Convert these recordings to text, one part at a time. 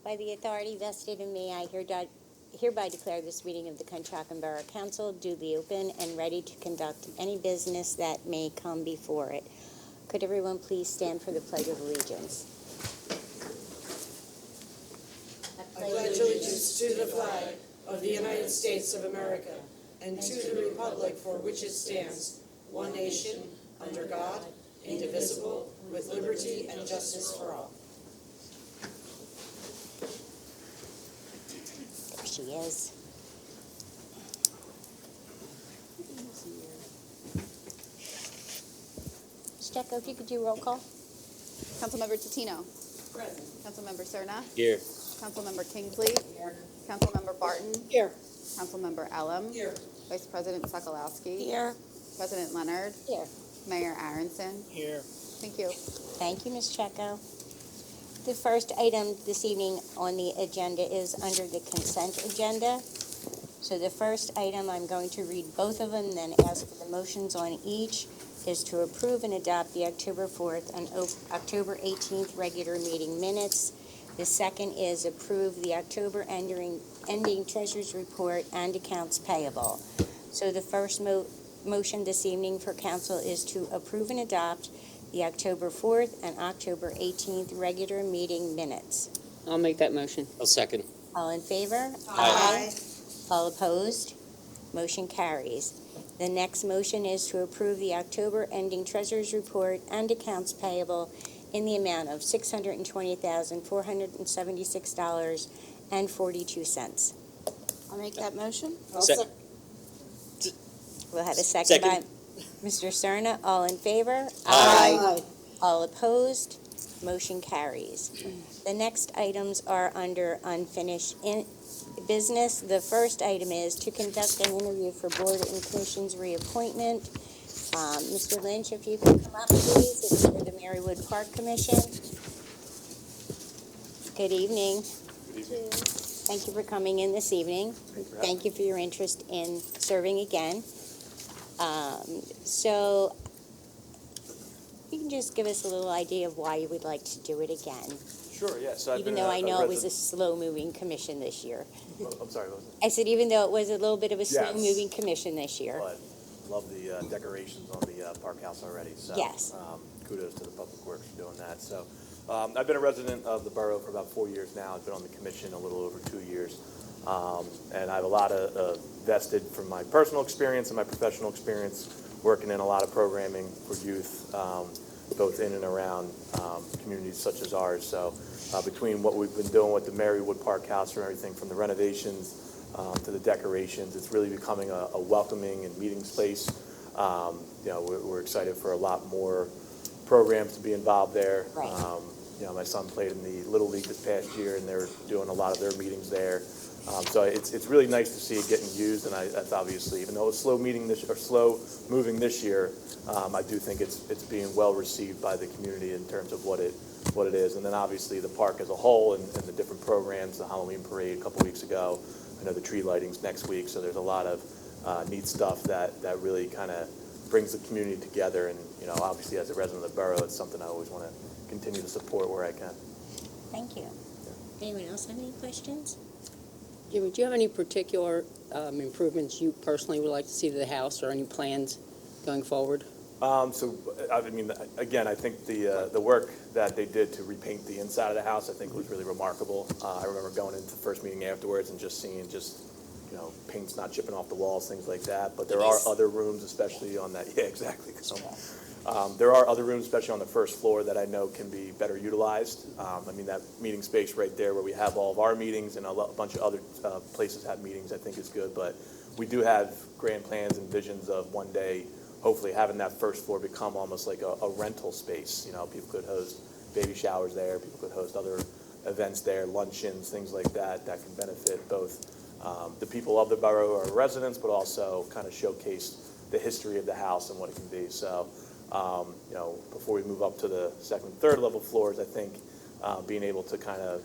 By the authority vested in me, I hereby declare this meeting of the Conshohocken Borough Council duly open and ready to conduct any business that may come before it. Could everyone please stand for the Pledge of Allegiance? I pledge allegiance to the flag of the United States of America and to the republic for which it stands, one nation, under God, indivisible, with liberty and justice for all. There she is. Ms. Jecko, if you could do roll call. Councilmember Totino. Present. Councilmember Serna. Here. Councilmember Kingsley. Here. Councilmember Barton. Here. Councilmember Elam. Here. Vice President Sokolowski. Here. President Leonard. Here. Mayor Aronson. Here. Thank you. Thank you, Ms. Checco. The first item this evening on the agenda is under the consent agenda. So the first item, I'm going to read both of them, then ask for the motions on each, is to approve and adopt the October 4th and October 18th regular meeting minutes. The second is approve the October ending treasurer's report and accounts payable. So the first motion this evening for council is to approve and adopt the October 4th and October 18th regular meeting minutes. I'll make that motion. I'll second. All in favor? Aye. All opposed? Motion carries. The next motion is to approve the October ending treasurer's report and accounts payable in the amount of $620,476.42. I'll make that motion. We'll have a second by Second. Mr. Serna. All in favor? Aye. All opposed? Motion carries. The next items are under unfinished business. The first item is to conduct an interview for Board and Commission's reappointment. Mr. Lynch, if you could come up, please. It's for the Marywood Park Commission. Good evening. Good evening. Thank you for coming in this evening. Thank you for your interest in serving again. So you can just give us a little idea of why you would like to do it again, Sure, yes. So I've even been though I know it was a resident- slow-moving commission this year. I'm sorry, what was it? I said even though it was a little bit of a Yes. slow-moving commission this year. But love the decorations on the park house already. So Yes. kudos to the Public Works for doing that. So I've been a resident of the borough for about 4 years now. I've been on the commission a little over 2 years. And I have a lot of vested from my personal experience and my professional experience working in a lot of programming for youth, both in and around communities such as ours. So between what we've been doing with the Marywood Park House, from everything from the renovations to the decorations, it's really becoming a welcoming and meeting space. We're excited for a lot more programs to be involved there. Right. My son played in the Little League this past year, and they're doing a lot of their meetings there. So it's really nice to see it getting used, and that's obviously, even though it's slow moving this year, I do think it's being well received by the community in terms of what it is. And then obviously the park as a whole and the different programs, the Halloween parade a couple weeks ago, I know the tree lighting's next week, so there's a lot of neat stuff that really kind of brings the community together. And obviously as a resident of the borough, it's something I always want to continue to support where I can. Thank you. Anyone else have any questions? Jimmy, do you have any particular improvements you personally would like to see to the house, or any plans going forward? I think the work that they did to repaint the inside of the house, I think, was really remarkable. I remember going into the first meeting afterwards and just seeing paint's not chipping off the walls, things like that. But there are other rooms, especially on that. Yeah, exactly. There are other rooms, especially on the first floor, that I know can be better utilized. That meeting space right there where we have all of our meetings and a bunch of other places have meetings, I think is good. But we do have grand plans and visions of one day hopefully having that first floor become almost like a rental space. People could host baby showers there, people could host other events there, luncheons, things like that can benefit both the people of the borough or residents, but also kind of showcase the history of the house and what it can be. So, before we move up to the second, third level floors, I think being able to kind of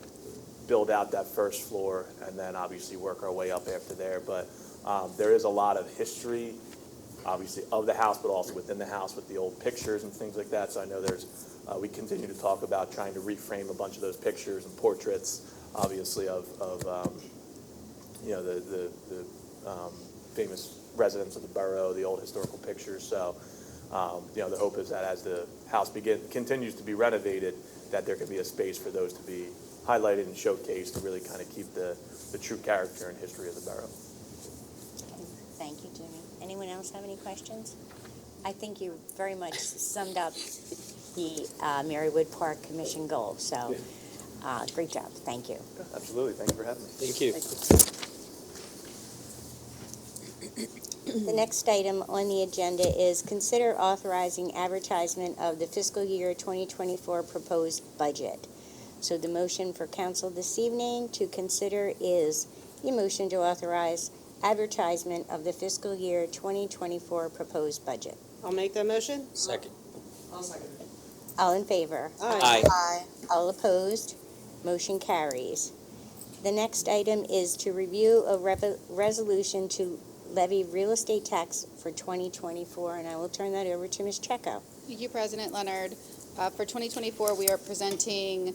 build out that first floor and then obviously work our way up after there. But there is a lot of history, obviously, of the house, but also within the house with the old pictures and things like that. So I know we continue to talk about trying to reframe a bunch of those pictures and portraits obviously, of the famous residents of the borough, the old historical pictures. So, the hope is that as the house continues to be renovated, that there could be a space for those to be highlighted and showcased to really kind of keep the true character and history of the borough. Okay, thank you, Jimmy. Anyone else have any questions? I think you very much summed up the Marywood Park Commission goals, so great job. Thank you. Absolutely. Thank you for having me. Thank you. The next item on the agenda is consider authorizing advertisement of the fiscal year 2024 proposed budget. So the motion for council this evening to consider is the motion to authorize advertisement of the fiscal year 2024 proposed budget. I'll make that motion. Second. I'll second it. All in favor? Aye. All opposed? Motion carries. The next item is to review a resolution to levy real estate tax for 2024, and I will turn that over to Ms. Checo. Thank you, President Leonard. For 2024, we are presenting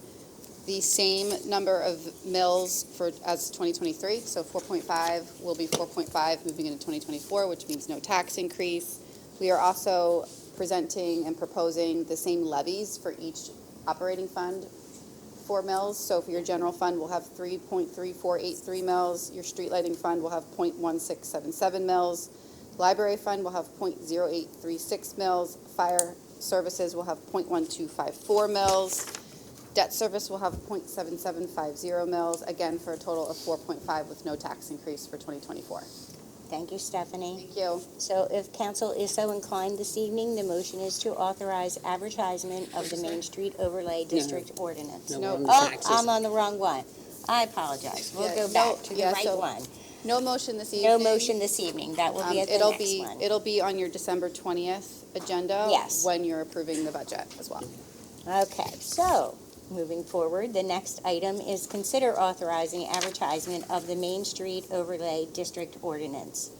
the same number of mills as 2023. So 4.5 will be 4.5 moving into 2024, which means no tax increase. We are also presenting and proposing the same levies for each operating fund for mills. So for your general fund, we'll have 3.3483 mills. Your street lighting fund will have 0.1677 mills. Library fund will have 0.0836 mills. Fire services will have 0.1254 mills. Debt service will have 0.7750 mills, again for a total of 4.5 with no tax increase for 2024. Thank you, Stephanie. Thank you. So if council is so inclined this evening, the motion is to authorize advertisement of the Main Street Overlay District Ordinance. No. on the Oh, taxes. I'm on the wrong one. I apologize. We'll go back to the right one. No motion this evening. No motion this evening. That will be at the next one. It'll be on your December 20th agenda. Yes. When you're approving the budget as well. Okay, so moving forward, the next item is consider authorizing advertisement of the Main Street Overlay District Ordinance.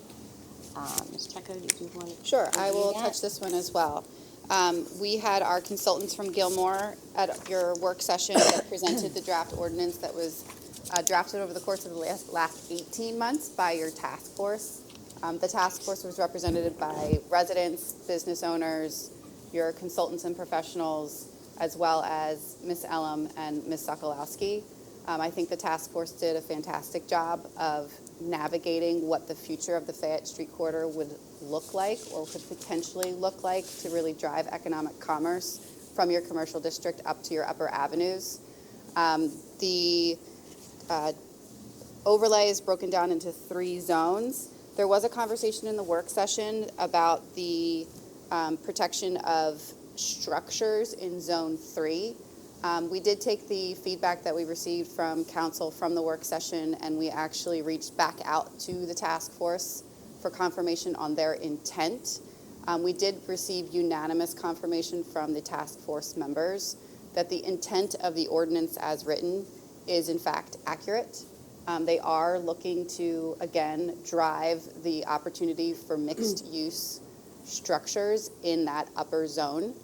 Ms. Checo, did you want to? Sure, I will review that? touch this one as well. We had our consultants from Gilmore at your work session that presented the draft ordinance that was drafted over the course of the last 18 months by your task force. The task force was represented by residents, business owners, your consultants and professionals, as well as Ms. Elam and Ms. Sokolowski. I think the task force did a fantastic job of navigating what the future of the Fayette Street corridor would look like or could potentially look like to really drive economic commerce from your commercial district up to your upper avenues. The overlay is broken down into 3 zones. There was a conversation in the work session about the protection of structures in Zone 3. We did take the feedback that we received from council from the work session, and we actually reached back out to the task force for confirmation on their intent. We did receive unanimous confirmation from the task force members that the intent of the ordinance as written is in fact accurate. They are looking to, again, drive the opportunity for mixed-use structures in that upper zone,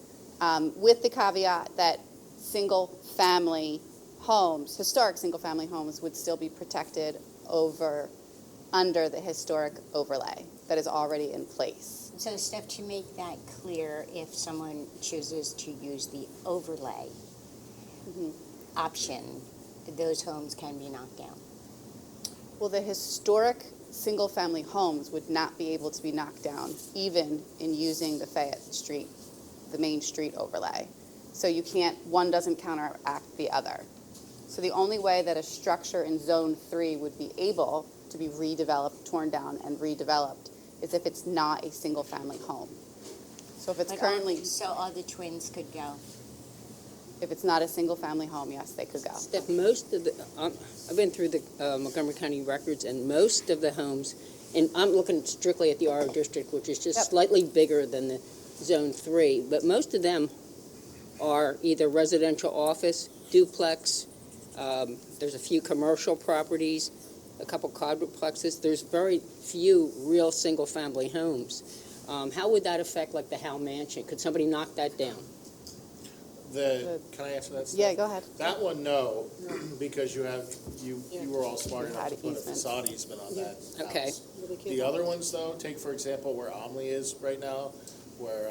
with the caveat that single-family homes, historic single-family homes, would still be protected under the historic overlay that is already in place. So, Steph, to make that clear, if someone chooses to use the overlay option, those homes can be knocked down. Well, the historic single-family homes would not be able to be knocked down, even in using the Fayette Street, the Main Street overlay. So one doesn't counteract the other. So the only way that a structure in Zone 3 would be able to be redeveloped, torn down, and redeveloped is if it's not a single-family home. So if it's So all the twins could go. if it's not a single-family home, yes, they could go. Steph, most of the, I've been through the Montgomery County records, and most of the homes, and I'm looking strictly at the RO district, which is just Yep. slightly bigger than the Zone 3, but most of them are either residential office, duplex, there's a few commercial properties, a couple quadruplexes. There's very few real single-family homes. How would that affect, like, the Howe Mansion? Could somebody knock that down? Can I answer that? Steph? Yeah, go ahead. That one, no, because you were all smart You enough had to put a easement. facade easement on that Okay. house. The other ones, though, take for example where Omley is right now, where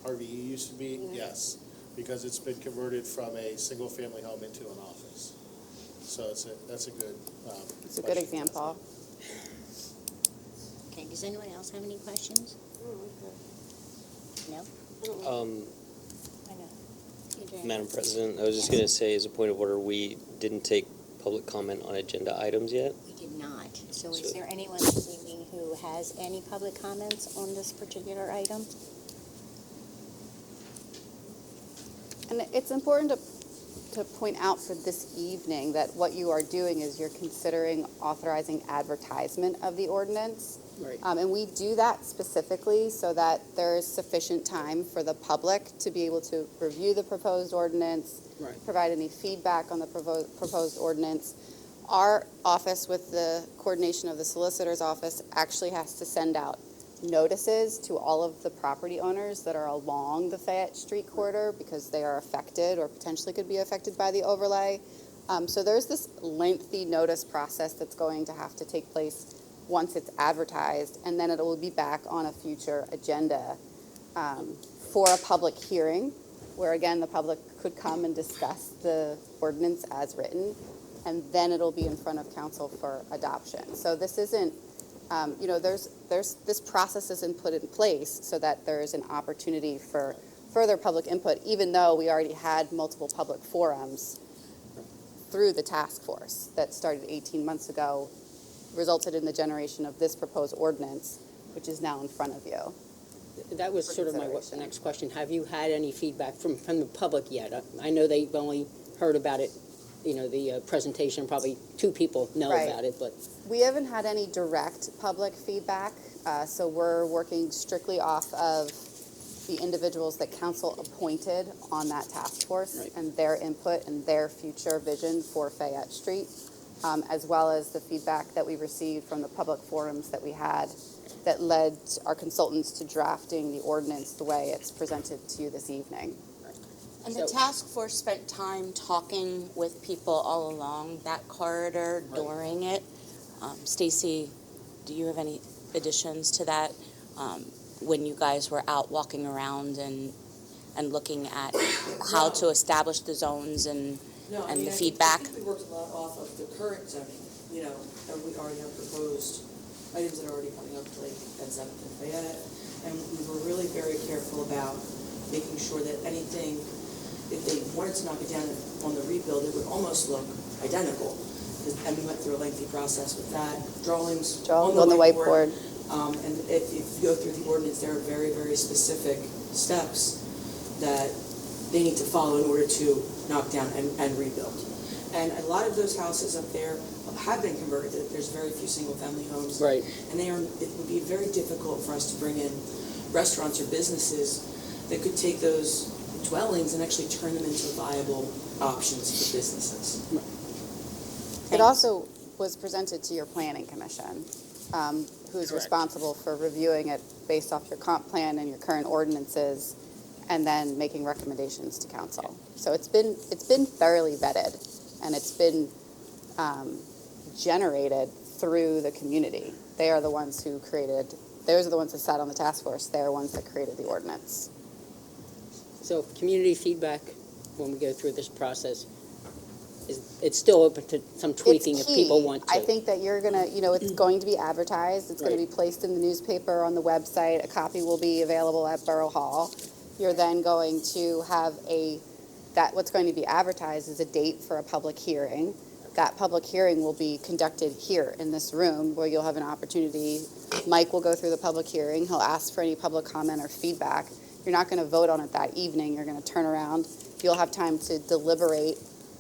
RVE used to be, yes, because it's been converted from a single-family home into an office. So that's a good. It's a good question. example. Okay, does anyone else have any questions? No? I know. Adrian. Madam President, I was just going to say, as a point of order, we didn't take public comment on agenda items yet. We did not. So is there anyone this evening who has any public comments on this particular item? And it's important to point out for this evening that what you are doing is you're considering authorizing advertisement of the ordinance. Right. And we do that specifically so that there is sufficient time for the public to be able to review the proposed ordinance, Right. provide any feedback on the proposed ordinance. Our office, with the coordination of the solicitor's office, actually has to send out notices to all of the property owners that are along the Fayette Street corridor because they are affected or potentially could be affected by the overlay. So there's this lengthy notice process that's going to have to take place once it's advertised, and then it will be back on a future agenda for a public hearing, where again the public could come and discuss the ordinance as written, and then it'll be in front of council for adoption. So this isn't, there's this process isn't put in place so that there is an opportunity for further public input, even though we already had multiple public forums through the task force that started 18 months ago, resulted in the generation of this proposed ordinance, which is now in front of you. That was For sort of my consideration. next question. Have you had any feedback from the public yet? I know they've only heard about it, the presentation, probably 2 people know Right. about it, but We haven't had any direct public feedback, so we're working strictly off of the individuals that council appointed on that task force Right. and their input and their future vision for Fayette Street, as well as the feedback that we received from the public forums that we had that led our consultants to drafting the ordinance the way it's presented to you this evening. And the So- task force spent time talking with people all along that corridor during it. Stacy, do you have any additions to that? When you guys were out walking around and looking at how to establish the zones and No, I and mean, the I feedback? think we worked a lot off of the current zoning, and we already have proposed items that are already coming up, like at 7th and Fayette. And we were really very careful about making sure that anything, if they wanted to knock it down on the rebuild, it would almost look identical. And we went through a lengthy process with that, drawings on the whiteboard. And if you go through the ordinance, there are very, very specific steps that they need to follow in order to knock down and rebuild. And a lot of those houses up there have been converted. There's very few single-family homes. right. And it would be very difficult for us to bring in restaurants or businesses that could take those dwellings and actually turn them into viable options for businesses. It also was presented to your planning commission, who's Correct. responsible for reviewing it based off your comp plan and your current ordinances, and then making recommendations to council. So it's been thoroughly vetted, and it's been generated through the community. They are the ones who created. Those are the ones that sat on the task force. They're the ones that created the ordinance. So community feedback, when we go through this process, it's still open to some tweaking if It's key. people want to. I think that you're gonna, it's going to be advertised. It's going to Right. be placed in the newspaper, on the website. A copy will be available at Borough Hall. You're then going to have what's going to be advertised is a date for a public hearing. That public hearing will be conducted here in this room, where you'll have an opportunity. Mike will go through the public hearing. He'll ask for any public comment or feedback. You're not going to vote on it that evening. You're going to turn around. You'll have time to deliberate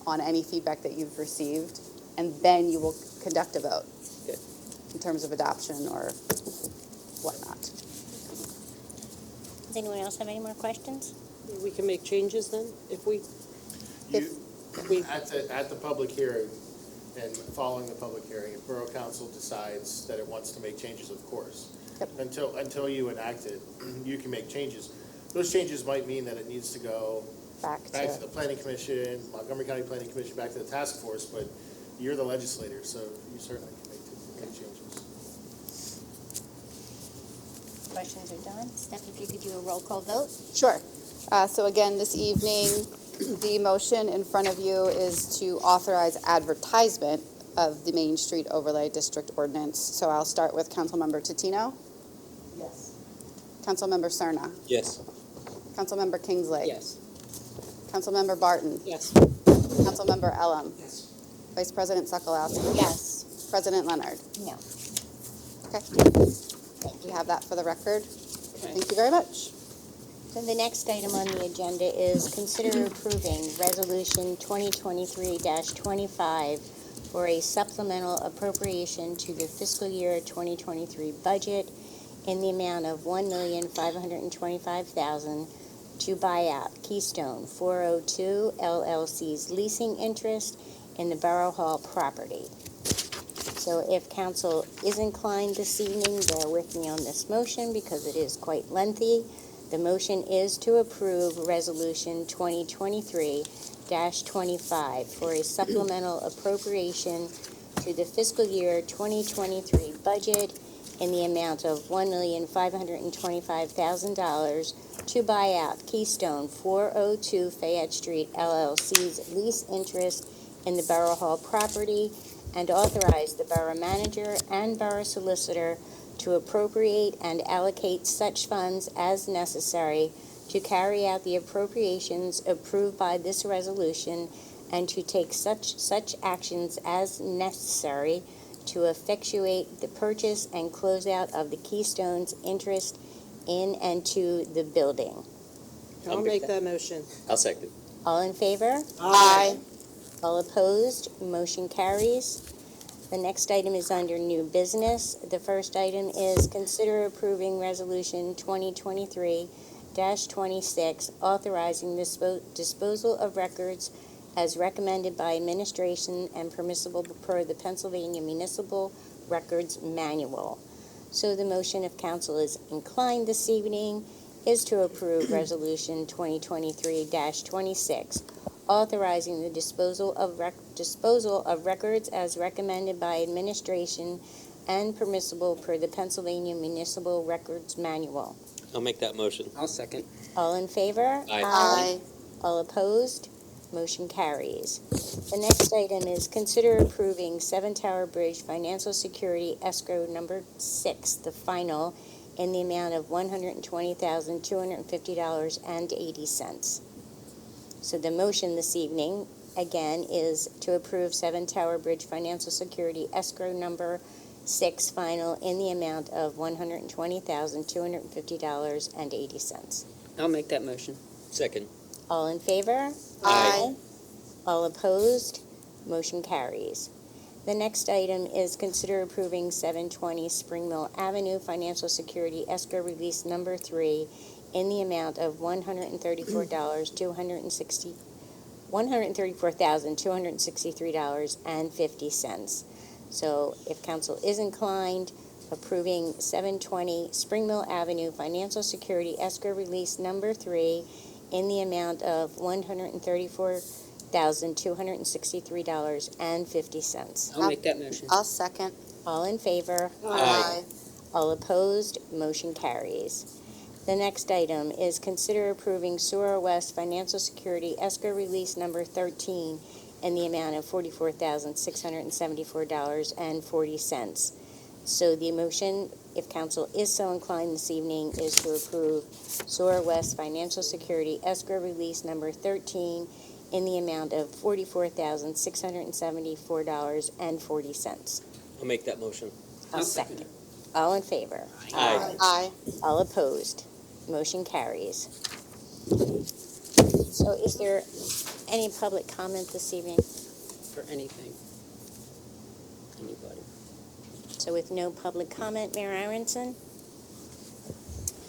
on any feedback that you've received, and then you will conduct a vote Good. in terms of adoption or whatnot. Does anyone else have any more questions? We can make changes then, if we, At the public hearing, and following the public hearing, if Borough Council decides that it wants to make changes, of course. Yep. Until you enact it, you can make changes. Those changes might mean that it needs to go back back to to, the planning commission, Montgomery County Planning Commission, back to the task force, but you're the legislator, so you certainly can make changes. Questions are done. Steph, if you could do a roll call vote? sure. So again, this evening, the motion in front of you is to authorize advertisement of the Main Street Overlay District Ordinance. So I'll start with Councilmember Tatino, Yes. Councilmember Cerna, Yes. Councilmember Kingsley. Yes. Councilmember Barton, Yes. Councilmember Elam, Yes. Vice President Sokolowski. Yes. President Leonard. No. Okay. We have that for the record. Okay. Thank you very much. So the next item on the agenda is consider approving Resolution 2023-25 for a supplemental appropriation to the fiscal year 2023 budget in the amount of $1,525,000 to buy out Keystone 402 LLC's leasing interest in the Borough Hall property. So if council is inclined this evening, bear with me on this motion because it is quite lengthy. The motion is to approve Resolution 2023-25 for a supplemental appropriation to the fiscal year 2023 budget in the amount of $1,525,000 to buy out Keystone 402 Fayette Street LLC's lease interest in the Borough Hall property and authorize the borough manager and borough solicitor to appropriate and allocate such funds as necessary to carry out the appropriations approved by this resolution and to take such actions as necessary to effectuate the purchase and closeout of the Keystone's interest in and to the building. I'll make that motion. I'll second. All in favor? Aye. All opposed? Motion carries. The next item is under new business. The first item is consider approving Resolution 2023-26, authorizing disposal of records as recommended by administration and permissible per the Pennsylvania Municipal Records Manual. So the motion, if council is inclined this evening, is to approve Resolution 2023-26, authorizing the disposal of records as recommended by administration and permissible per the Pennsylvania Municipal Records Manual. I'll make that motion. I'll second. All in favor? Aye. All opposed? Motion carries. The next item is consider approving 7 Tower Bridge Financial Security Escrow Number 6, the final, in the amount of $120,250.80. So the motion this evening, again, is to approve 7 Tower Bridge Financial Security Escrow Number 6 final in the amount of $120,250.80. I'll make that motion. Second. All in favor? Aye. All opposed? Motion carries. The next item is consider approving 720 Spring Mill Avenue Financial Security Escrow Release Number 3 in the amount of $134,263.50. So if council is inclined, approving 720 Spring Mill Avenue Financial Security Escrow Release Number 3 in the amount of $134,263.50. I'll make that motion. I'll second. All in favor? Aye. All opposed? Motion carries. The next item is consider approving Sora West Financial Security Escrow Release Number 13 in the amount of $44,674.40. So the motion, if council is so inclined this evening, is to approve Sora West Financial Security Escrow Release Number 13 in the amount of $44,674.40. I'll make that motion. I'll second. All in favor? Aye. Aye. All opposed? Motion carries. So is there any public comment this evening? For anything. Anybody. So with no public comment, Mayor Aronson?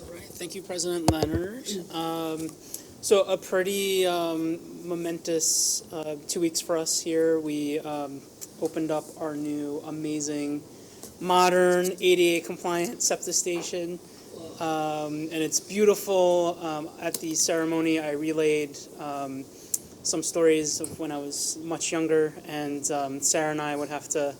All right, thank you, President Leonard. So a pretty momentous 2 weeks for us here. We opened up our new amazing modern ADA compliant septic station and it's beautiful. At the ceremony, I relayed some stories of when I was much younger, and Sarah and I would have to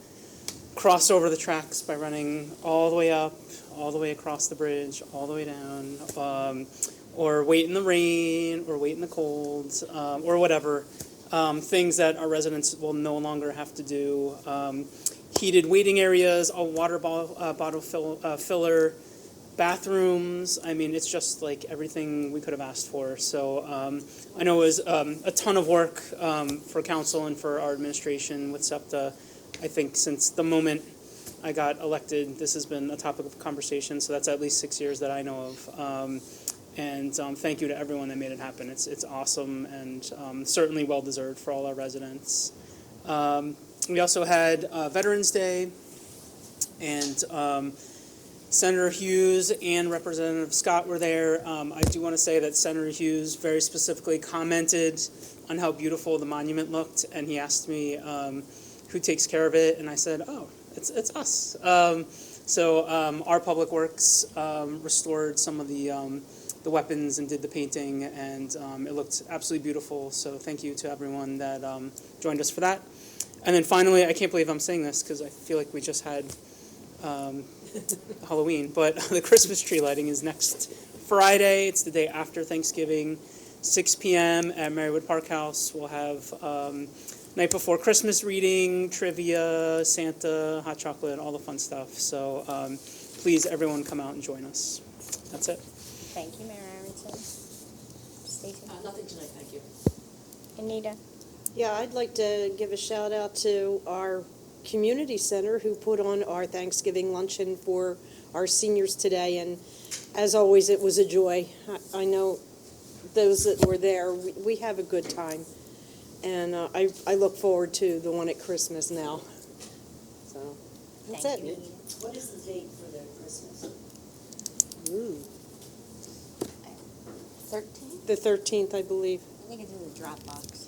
cross over the tracks by running all the way up, all the way across the bridge, all the way down, or wait in the rain, or wait in the cold, or whatever. Things that our residents will no longer have to do. Heated waiting areas, a water bottle filler, bathrooms. I mean, it's just like everything we could have asked for. So I know it was a ton of work for council and for our administration with SEPTA. I think since the moment I got elected, this has been a topic of conversation. So that's at least 6 years that I know of. And thank you to everyone that made it happen. It's awesome and certainly well-deserved for all our residents. We also had Veterans Day, and Senator Hughes and Representative Scott were there. I do want to say that Senator Hughes very specifically commented on how beautiful the monument looked, and he asked me who takes care of it, and I said, oh, it's us. So our Public Works restored some of the weapons and did the painting, and it looked absolutely beautiful. So thank you to everyone that joined us for that. And then finally, I can't believe I'm saying this because I feel like we just had Halloween, but the Christmas tree lighting is next Friday. It's the day after Thanksgiving, 6 p.m. at Marywood Park House. We'll have night before Christmas reading, trivia, Santa, hot chocolate, all the fun stuff. So please, everyone, come out and join us. That's it. Thank you, Mayor Aronson. Stacy? Nothing tonight, thank you. Anita? Yeah, I'd like to give a shout out to our community center who put on our Thanksgiving luncheon for our seniors today, and as always, it was a joy. I know those that were there, we have a good time, and I look forward to the one at Christmas now. So that's Thank it. you, Anita. What is the date for the Christmas? Ooh, 13? the 13th, I believe. I think it's in the Dropbox.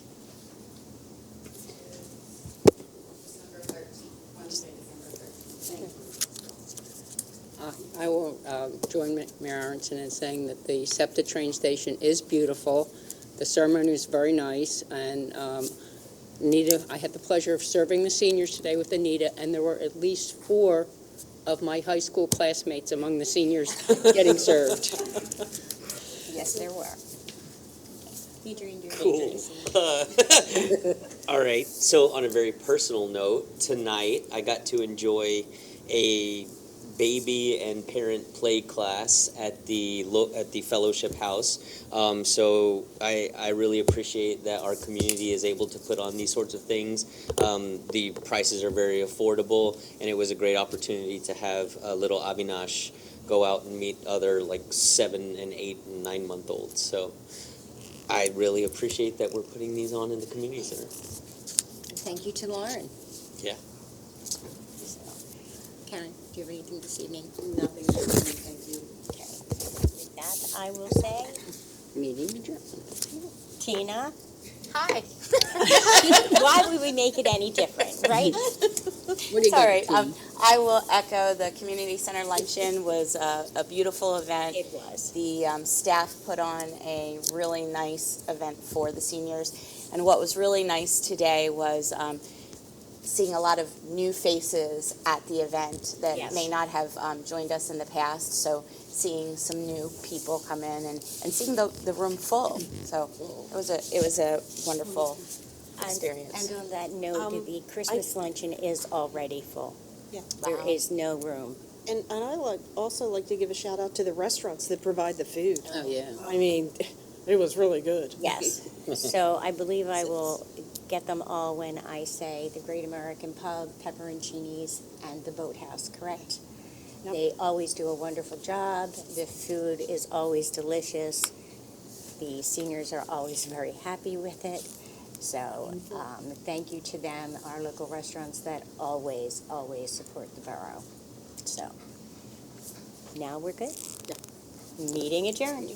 December 13th, Wednesday, December 13th. I will join Mayor Aronson in saying that the SEPTA train station is beautiful. The ceremony was very nice, and Anita, I had the pleasure of serving the seniors today with Anita, and there were at least 4 of my high school classmates among the seniors getting served. Yes, there were. You dreamed your Cool. daydreams. All right. So on a very personal note, tonight I got to enjoy a baby and parent play class at the fellowship house. So I really appreciate that our community is able to put on these sorts of things. The prices are very affordable, and it was a great opportunity to have little Avinash go out and meet other like 7 and 8 and 9 month olds. So I really appreciate that we're putting these on in the community center. Thank you to Lauren. Yeah. So, Karen, do you have anything this evening? Nothing, thank you. Okay. With that, I will say, Meeting adjourned. Tina, Hi. why would we make it any different, right? What do you Sorry. got, Tina? I will echo the community center luncheon was a beautiful event. It was. The staff put on a really nice event for the seniors. And what was really nice today was seeing a lot of new faces at the event that Yes. may not have joined us in the past. So seeing some new people come in and seeing the room full. So it was a wonderful experience. And on that note, the Christmas luncheon is already full. Yeah. There Wow. is no room. And I also like to give a shout out to the restaurants that provide the food. Oh, yeah. I mean, it was really good. Yes. So I believe I will get them all when I say the Great American Pub, Pepperoncinis, and the Boathouse, correct? Yep. They always do a wonderful job. The food is always delicious. The seniors are always very happy with it. So thank you to them, our local restaurants that always, always support the borough. So now we're good. Meeting adjourned.